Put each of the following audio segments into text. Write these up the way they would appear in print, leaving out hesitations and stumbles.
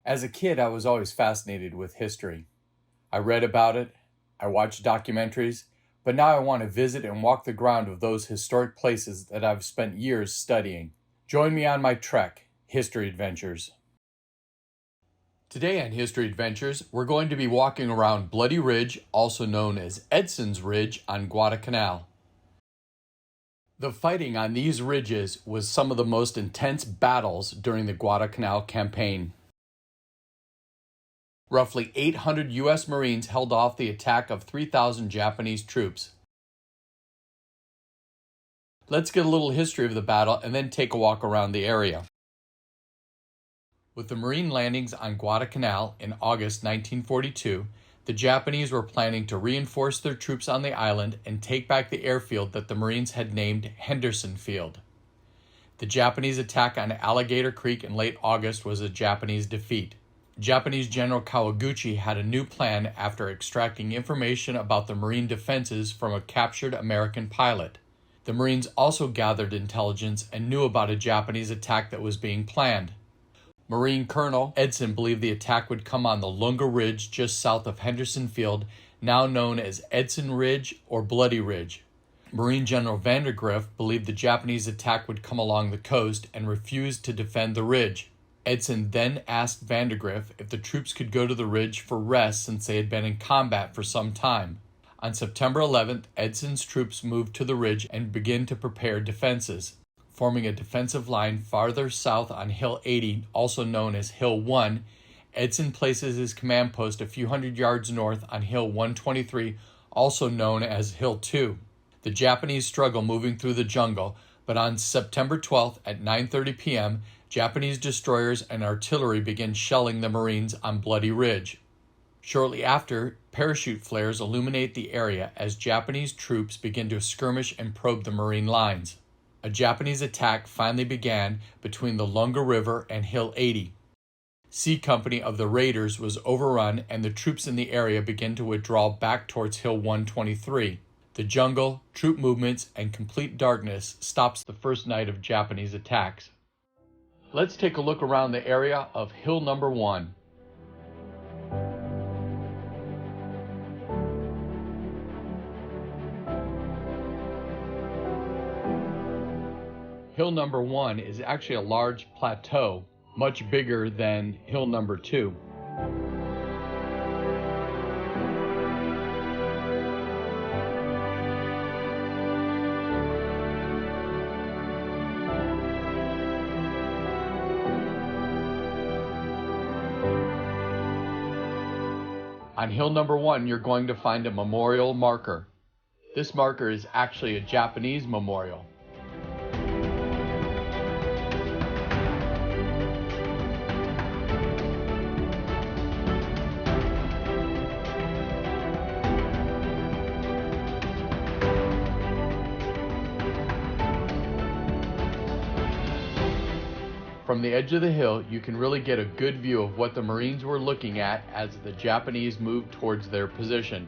As a kid, I was always fascinated with history. I read about it, I watched documentaries, but now I want to visit and walk the ground of those historic places that I've spent years studying. Join me on my trek, History Adventures. Today on History Adventures, we're going to be walking around Bloody Ridge, also known as Edson's Ridge, on Guadalcanal. The fighting on these ridges was some of the most intense battles during the Guadalcanal Campaign. Roughly 800 U.S. Marines held off the attack of 3,000 Japanese troops. Let's get a little history of the battle and then take a walk around the area. With the Marine landings on Guadalcanal in August 1942, the Japanese were planning to reinforce their troops on the island and take back the airfield that the Marines had named Henderson Field. The Japanese attack on Alligator Creek in late August was a Japanese defeat. Japanese General Kawaguchi had a new plan after extracting information about the Marine defenses from a captured American pilot. The Marines also gathered intelligence and knew about a Japanese attack that was being planned. Marine Colonel Edson believed the attack would come on the Lunga Ridge just south of Henderson Field, now known as Edson Ridge or Bloody Ridge. Marine General Vandergrift believed the Japanese attack would come along the coast and refused to defend the ridge. Edson then asked Vandergrift if the troops could go to the ridge for rest since they had been in combat for some time. On September 11th, Edson's troops moved to the ridge and began to prepare defenses. Forming a defensive line farther south on Hill 80, also known as Hill 1, Edson places his command post a few hundred yards north on Hill 123, also known as Hill 2. The Japanese struggle moving through the jungle, but on September 12th at 9:30 p.m., Japanese destroyers and artillery began shelling the Marines on Bloody Ridge. Shortly after, parachute flares illuminate the area as Japanese troops begin to skirmish and probe the Marine lines. A Japanese attack finally began between the Lunga River and Hill 80. C Company of the Raiders was overrun and the troops in the area began to withdraw back towards Hill 123. The jungle, troop movements, and complete darkness stops the first night of Japanese attacks. Let's take a look around the area of Hill number 1. Hill number 1 is actually a large plateau, much bigger than Hill number 2. On Hill number 1, you're going to find a memorial marker. This marker is actually a Japanese memorial. From the edge of the hill, you can really get a good view of what the Marines were looking at as the Japanese moved towards their position.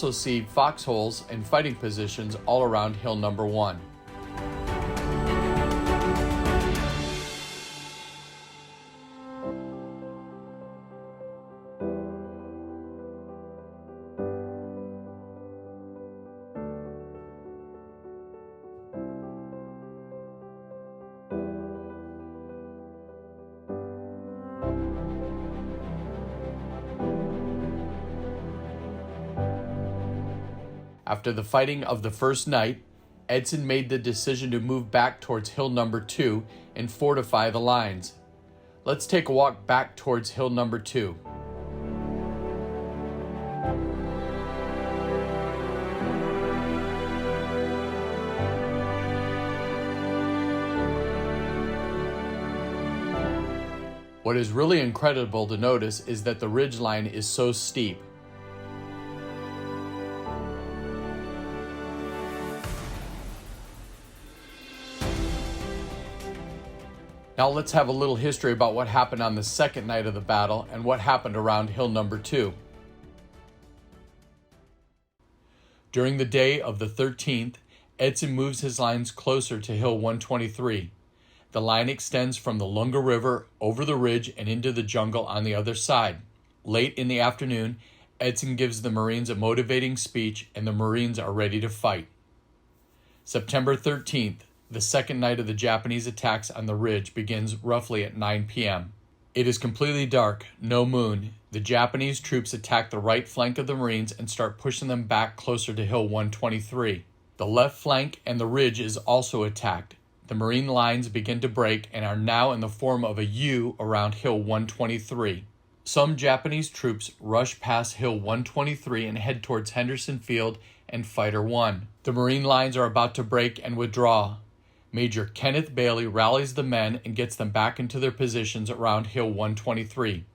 Also see foxholes and fighting positions all around hill number 1. After the fighting of the first night, Edson made the decision to move back towards hill number 2 and fortify the lines. Let's take a walk back towards hill number 2. What is really incredible to notice is that the ridgeline is so steep. Now let's have a little history about what happened on the second night of the battle and what happened around hill number 2. During the day of the 13th, Edson moves his lines closer to hill 123. The line extends from the Lunga River over the ridge and into the jungle on the other side. Late in the afternoon, Edson gives the Marines a motivating speech and the Marines are ready to fight. September 13th, the second night of the Japanese attacks on the ridge, begins roughly at 9 p.m. It is completely dark, no moon. The Japanese troops attack the right flank of the Marines and start pushing them back closer to hill 123. The left flank and the ridge is also attacked. The Marine lines begin to break and are now in the form of a U around hill 123. Some Japanese troops rush past hill 123 and head towards Henderson Field and Fighter 1. The Marine lines are about to break and withdraw. Major Kenneth Bailey rallies the men and gets them back into their positions around hill 123.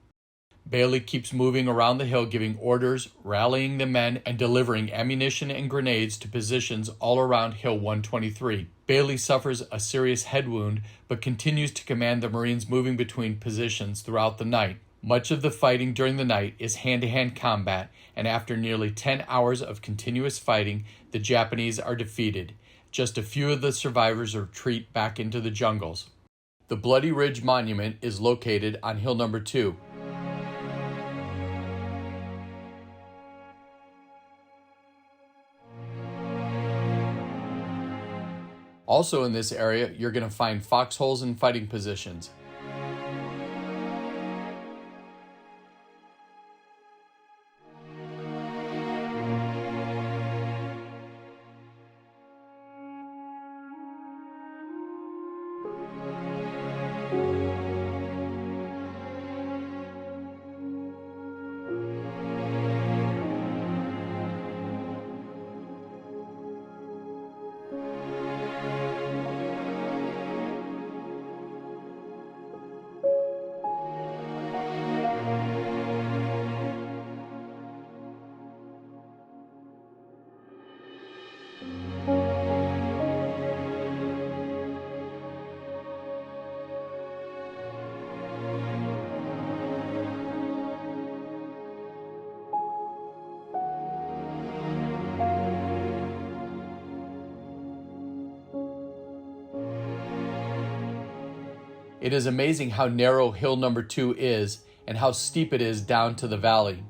Bailey keeps moving around the hill, giving orders, rallying the men, and delivering ammunition and grenades to positions all around hill 123. Bailey suffers a serious head wound, but continues to command the Marines moving between positions throughout the night. Much of the fighting during the night is hand-to-hand combat, and after nearly 10 hours of continuous fighting, the Japanese are defeated. Just a few of the survivors retreat back into the jungles. The Bloody Ridge Monument is located on hill number 2. Also in this area, you're going to find foxholes and fighting positions. It is amazing how narrow hill number 2 is and how steep it is down to the valley.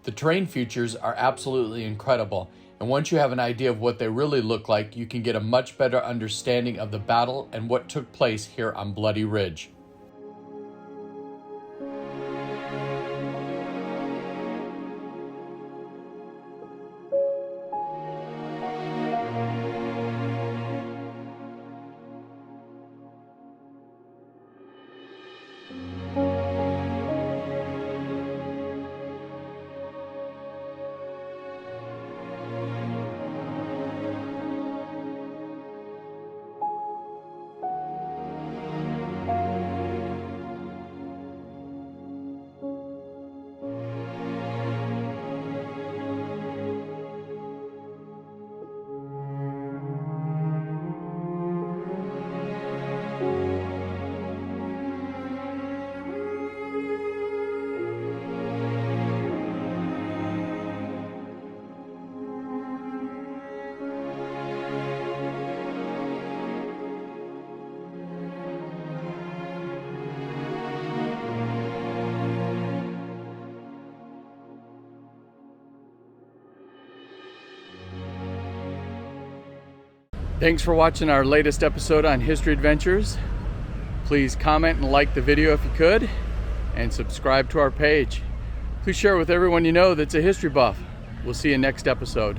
The terrain features are absolutely incredible, and once you have an idea of what they really look like, you can get a much better understanding of the battle and what took place here on Bloody Ridge. Thanks for watching our latest episode on History Adventures. Please comment and like the video if you could, and subscribe to our page. Please share with everyone you know that's a history buff. We'll see you next episode.